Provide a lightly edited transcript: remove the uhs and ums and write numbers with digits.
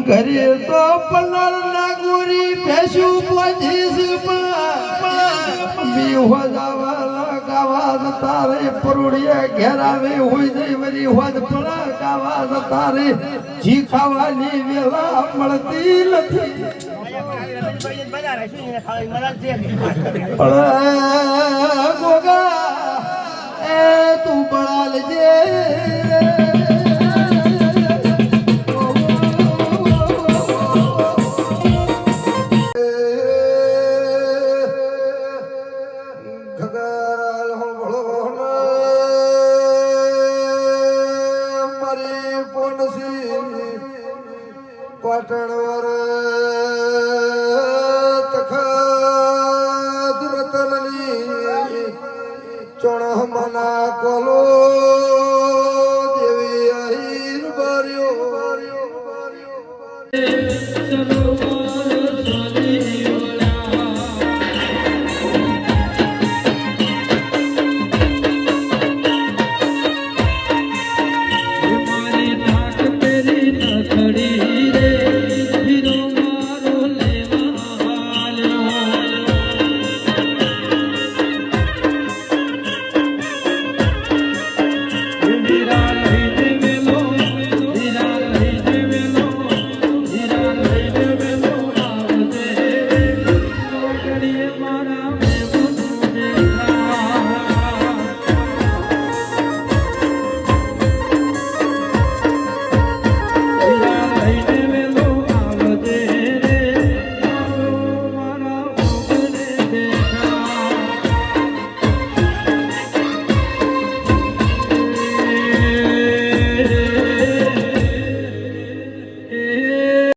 ઘરે તો પલર ના ગોરી ભેસું પોધીશ બી હો જાવા ગાવા તારે પરુડિયા ઘેરાવે હોય જઈ વરી હોદ પડા ગાવા તારે જી ખાવાની વેલા મળતી નથી ગોગા એ તું બળાલ જે પાટણ